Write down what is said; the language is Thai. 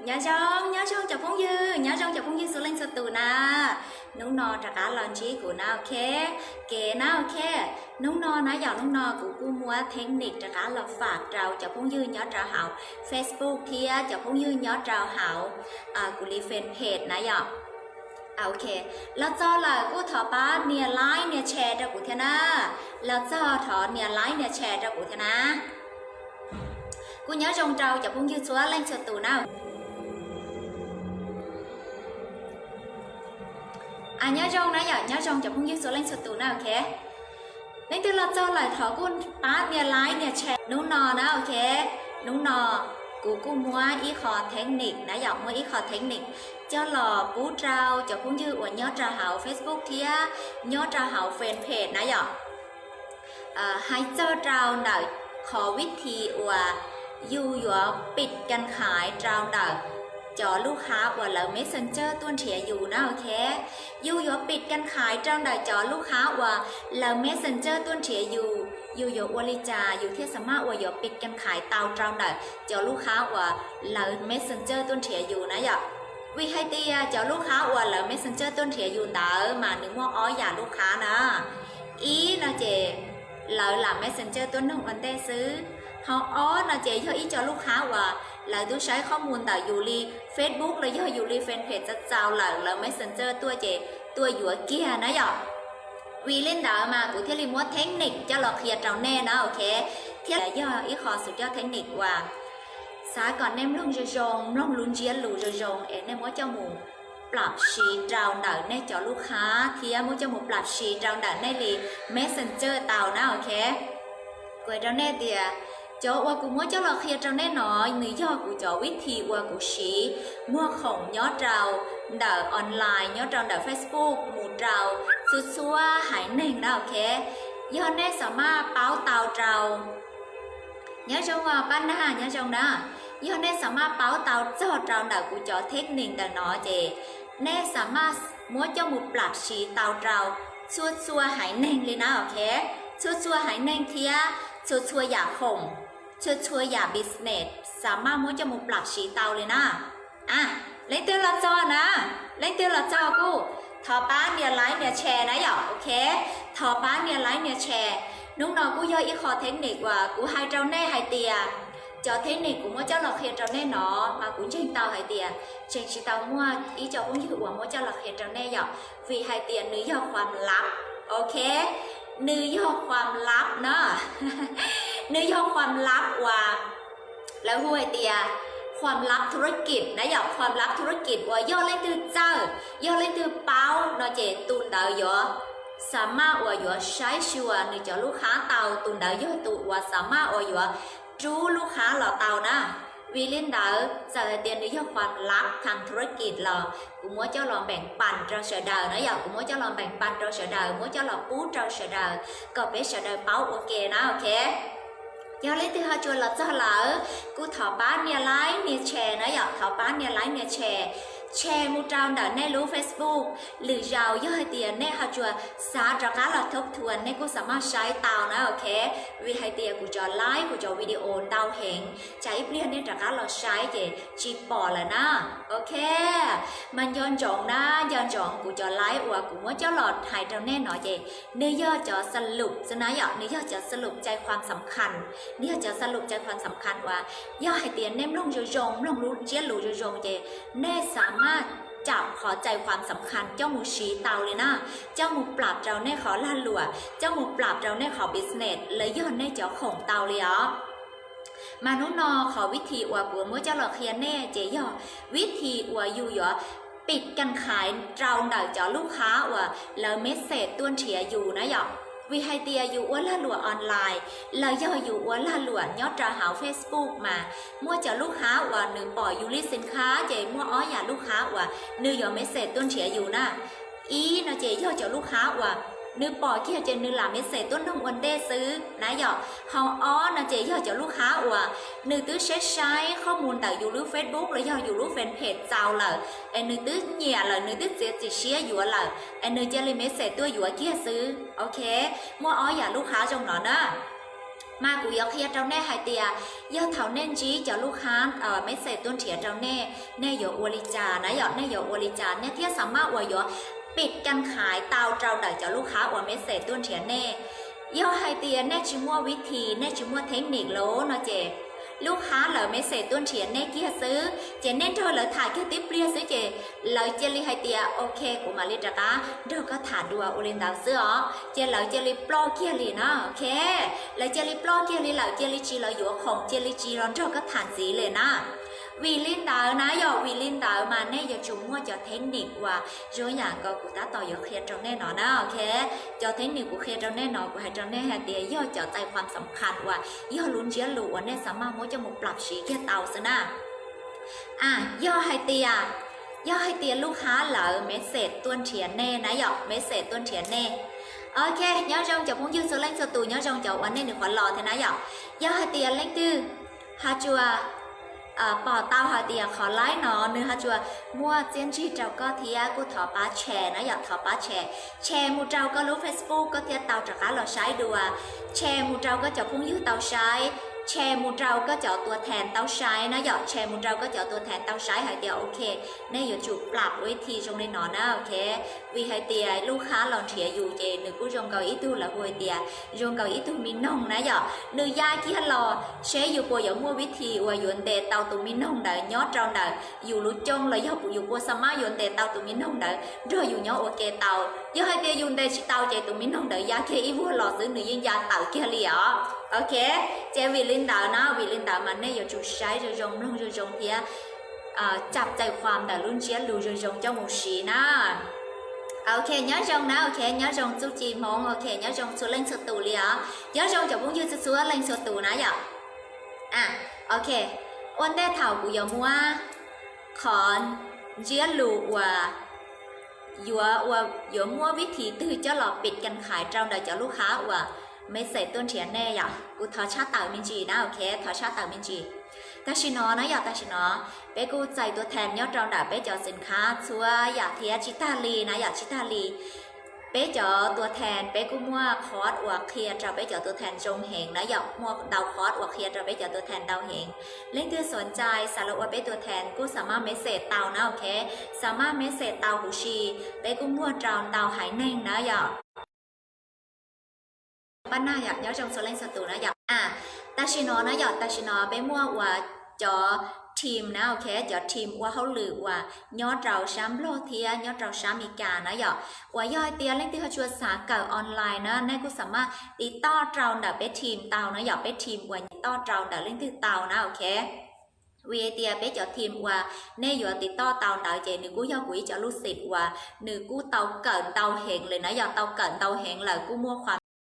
nhớ trong chào phong dư nhớ trong chào phong dư số lên số tù na nung nò trả cá lon chí của nào ok kể nào ok nung nò nói giàu nung nò của cô mua thiên nịch trả cá lọt phạt trào chào phong dư nhớ trào hảo Facebook kia chào phong dư nhớ trào hảo của li fanpage nói giàu okแล้วcho là cô thọ ba nia like nia share cho của thế naแล้วcho thọ nia like nia share cho của thế na cô nhớ trong trào chào phong dư số lên số tù nào nhớ trong nãy giờ nhớ trong chụp phong dư số lên số tù nào ok nên từ là cho lại thọ quân bá nia lái nia chè nung nò đó ok nung nò cô mua ý khó technic nãy giờ mua ý khó technic cho lò bú trao chụp phong dư và nhớ trao hảo Facebook kia nhớ trao hảo fanpage nãy giờให้เจ้าเราเดาขอวิธีว่าอยู่ปิดการขายเราเดาchoลูกค้าว่าเรา messenger ต้นเฉียอยู่นะโอเคอยู่ปิดกันขายเจ้าใดchoลูกค้าว่าเรา messenger ต้นเฉียอยู่วลิจาอยู่เทศมาว่าอยู่ปิดกันขายเตาเจ้าใดchoลูกค้าว่าเรา messenger ต้นเฉียอยู่นะอย่าวิให้เตียchoลูกค้าว่าเรา messenger ต้นเฉียอยู่เต๋อมาหนึ่งว่าอ๋ออย่าลูกค้านะýนะเจเราlàm messenger ต้นหนึ่งวันเต้ซื้อhọ là chị cho ý cho lúc khá và lại tôi sẽ không muốn tại Yuli Facebook là do Yuli fanpage rất sao là messenger tôi vừa kia nó giờ vì lên đó mà của thiết lý mua technic cho lọ khía trào nè nó ok thiết là do ý khó sự cho technic và xã còn em long luôn chia lù rong em muốn cho mù ปรับชีเราเดาในจอลูกค้าเทียมุจะมุปรับชีเราเดาในลี messenger เตานะโอเคกวยเราแน่เดียcho qua cũng muốn cho là khi trong này nói lý do của cho viết thì qua của sĩ mua khổng nhớ trào đảo online nhớ trào đảo Facebook một trào xua hải nền đó ok do này sẽ mà báo tàu trào nhớ trong ban na nhớ trong đó do này sẽ mà báo tàu cho trào đảo của cho thiết nền đảo nó chị này sẽ mà muốn cho một lạc sĩ tàu trào xua hải nền lên đó ok xua hải nền thì xua giả khổngช่วยอย่า business สามารถมั่วจมูกปรับชีเตาเลยนะเล่นเตือนเราจอนะเล่นเตือนเราจอกูทอป้าเนี่ยไลน์เนี่ยแชร์นะหยอกโอเคทอป้าเนี่ยไลน์เนี่ยแชร์นุ่งนอนกูย่อยอีคอเทคนิคว่ากูให้เจ้าแน่ให้เตียcho thế này cũng muốn cho lọc hiện trong này nó mà cũng trên tàu hay tiền trên chỉ tàu mua ý cho cũng như muốn cho lọc hiện trong này dọc vì hai tiền nữ doความลับโอเคnữ doความลับเนาะnữ doความลับว่าแล้วหัวเตียความลับธุรกิจนะอยากความลับธุรกิจว่าย่อเล่นตัวเจ้าย่อเล่นตัวเป้าเนาะเจตุนเต๋อย่อสามารถว่าย่อใช้ชัวหนึ่งจะลูกค้าเตาตุนเต๋อย่อตัวว่าสามารถว่าย่อจู้ลูกค้าหล่อเตานะvì liên đảo giờ tiền lý doความลับทางธุรกิจเราcũng muốn cho lòng bènปั่น cho sở đời nó giờ cũng muốn cho lòng bènปั่น cho sở đời muốn cho lòng bú cho sở đời có biết sở đời báo ok nó ok do lấy từ hai chuột là cho lỡ cô thọ bán nhà lái nhà chè nó giờ thọ bán nhà lái nhà chè share một trang đãในรูป Facebook หรือเราย่อยเตียนในหาจัวสาจากการเราทบทวนในกูสามารถใช้เตานะโอเควิให้เตียกูจะไลฟ์กูจะวิดีโอเตาเห็นใช้เปลี่ยนในจากการเราใช้เจจีปอแล้วนะโอเคมันย้อนจงนะย้อนจงกูจะไลฟ์ว่ากูว่าจะหลอดหายเจ้าแน่หน่อยเจเนื้อย่อจะสรุปจะนะอย่าเนื้อย่อจะสรุปใจความสำคัญเนื้อจะสรุปใจความสำคัญว่าย่อให้เตียนเน้มลงจะจงลงรู้เจี๊ยรู้จะจงเจแน่สามารถจับขอใจความสำคัญเจ้าหมูชีเตาเลยนะเจ้าหมูปราบเราแน่ขอล่าหลัวเจ้าหมูปราบเราแน่ขอบิสเนสเลยย้อนแน่เจ้าของเตาเลยอ๋อมานุนอขอวิธีอวบัวมั่วเจ้าหลอกเคียนแน่เจย่อวิธีอวอยู่หยอปิดกันขายเราเดาเจ้าลูกค้าว่าแล้วเมสเซจต้วนเฉียอยู่นะหยอvì hai tiaอยู่ว่าล่าหลัวออนไลน์แล้วย่ออยู่ว่าล่าหลัวยอดราหา Facebook มามั่วจะลูกค้าว่าหนึ่งปล่อยยูริสินค้าเจมั่วอ้ออย่าลูกค้าว่าหนึ่งย่อเมสเซจต้นเฉียอยู่นะอีนะเจย่อจะลูกค้าว่าหนึ่งปล่อยเกี่ยวเจหนึ่งหลาเมสเซจต้นน้องวันเดซื้อนะหยอเขาอ้อนะเจย่อจะลูกค้าว่าหนึ่งตื้อใช้ข้อมูลแต่อยู่รูป Facebook แล้วย่ออยู่รูปแฟนเพจเจ้าเลยไอ้หนึ่งตื้อเหนี่ยเลยหนึ่งตื้อจีเชียอยู่เลยไอ้หนึ่งจะเลยเมสเซจตัวอยู่เกี่ยซื้อโอเคมั่วอ้ออย่าลูกค้าจงหนอนะ mà cũng có khi trong này hai tia do thảo nên chỉ cho lúc khán ở mấy xe tuân thiệt trong này này có uali trà nãy giờ này có uali trà này thiết sắm mát uali có ปิดการขายเตาเจ้าเดาจะลูกค้าว่าไม่เสร็จต้นเทียนแน่ย่อให้เตียนแน่ชิมัววิธีแน่ชิมัวเทคนิคโลนะเจลูกค้าเหล่าไม่เสร็จต้นเทียนแน่เกียซื้อเจเน่นเธอเหล่าถ่ายแค่ติ๊บเปรี้ยซื้อเจเหล่าเจลิให้เตียโอเคกูมาลิตรกะเดี๋ยวก็ถ่ายดูอุลินดาวซื้ออ๋อเจเหล่าเจลิปลอกเกียลีนะโอเคเหล่าเจลิปลอกเกียลีเหล่าเจลิจีเหล่าอยู่ของเจลิจีร้อนเดี๋ยวก็ถ่ายสีเลยนะวีลินดาวนะยอวีลินดาวมาเนี่ยจะจุ่มว่าจะเทคนิคว่าโยอย่างก็กูตาต่อยเคลียร์ตรงแน่นอนนะโอเคจะเทคนิคกูเคลียร์ตรงแน่นอนกูให้ตรงแน่เดียย่อจะใจความสำคัญว่าย่อลุ้นเจียหลูว่าเนี่ยสามารถว่าจะมุปรับสีแค่เตาซะนะย่อให้เตียลูกค้าเหล่าเมสเซจต้นเทียนแน่นะหยอกเมสเซจต้นเทียนแน่โอเคย่อจงจะพุ่งยืดโซเล่นโซตูย่อจงจะวันนี้หนึ่งขวัญหล่อเท่านะหยอกย่อให้เตียเล่นตื้อฮาจัวปอเต้าหาเตียขอไล่หนอนึงฮะจัวมั่วเจียนจีเจ้าก็เทียกูถอป้าแชร์นะอยากถอป้าแชร์มูเจ้าก็รู้ Facebook ก็เทียเตาจากการเราใช้ดูแชร์มูเจ้าก็จะพุ่งยืดเตาใช้แชร์มูเราก็จะตัวแทนเตาใช้นะหยอกแชร์มูเราก็จะตัวแทนเตาใช้หายเตียโอเคเนี่ยอยู่จุดปรับวิธีตรงในหนอนะโอเควีหายเตียลูกค้าเราเถียอยู่เจหนึ่งกู้จงเกาอีตูละหัวเตียจงเกาอีตูมีน่องนะหยอกหนึ่งยาขี้รอเชอยู่ปัวอย่างมัววิธีว่าอยู่เตเตาตูมีน่องเดยอดเราเดยอยู่รู้จงเลยยออยู่ปัวสมาอยู่เตเตาตูมีน่องเดยรออยู่ยอโอเคเตายอให้เตียอยู่เตเตาเจตูมีน่องเดยยาเคอีวัวหล่อซื้อหนึ่งยิงยาเตาเกลียโอเคเจวิลินดาวนะวิลินดาวมันเนี่ยอยู่จุดใช้จะจงลงจะจงเทียจับใจความแต่รุ่นเชียรู้จะจงเจ้าหมูชีนะโอเคnhớ trongนะโอเคnhớ trong chú chị mong ok nhớ trong số lên số tù liền nhớ trongจะพุ่งยืดsố lên số tùนะอย่าโอเควันได้เท่ากูยอมว่าขอนเจียลูว่าอยู่มัววิธีตื้อจะหลอกปิดกันขายเจ้าเดี๋ยวจะลูกค้าว่าไม่ใส่ต้นเทียนแน่อย่ากูทอชาเต่ามินจีนะโอเคทอชาเต่ามินจีแต่ชิโนนะอย่าแต่ชิโนเป้กูใจตัวแทนยอดเราด่าเป้เจอสินค้าชัวอยากเทียชิตาลีนะอยากชิตาลีเป้เจอตัวแทนเป้กูมั่วคอร์สอวกเคลียร์เราเป้เจอตัวแทนจงเหงนะอยากมั่วดาวคอร์สอวกเคลียร์เราเป้เจอตัวแทนดาวเหงเล่นคือสนใจสารวัตรเป้ตัวแทนกูสามารถเมสเซจเตานะโอเคสามารถเมสเซจเตาหูชีเป้กูมั่วเตาหายแน่งนะอยากบ้านหน้าอยากย้อนจงโซเล่นสตูนะอยากตาชิโนนะอยากตาชิโนไปมั่วว่าจอทีมนะโอเคจอทีมว่าเขาหรือว่ายอดเราช้ำโลเทียยอดเราช้ำอีกานะอยากว่าย่อยเตียเล่นที่เขาชวนสาเก่าออนไลน์นะนั่นก็สามารถติดต่อเราเดาไปทีมเตานะอยากไปทีมว่าติดต่อเราเดาเล่นที่เตานะโอเควีเตียไปจอทีมว่าเนี่ยอยู่ติดต่อเตาเดาเจนึกกู้ยอกุ้ยจะรู้สึกว่านึกกู้เตาเกินเตาเหงเลยนะอยากเตาเกินเตาเหงเลยกู้มั่วความ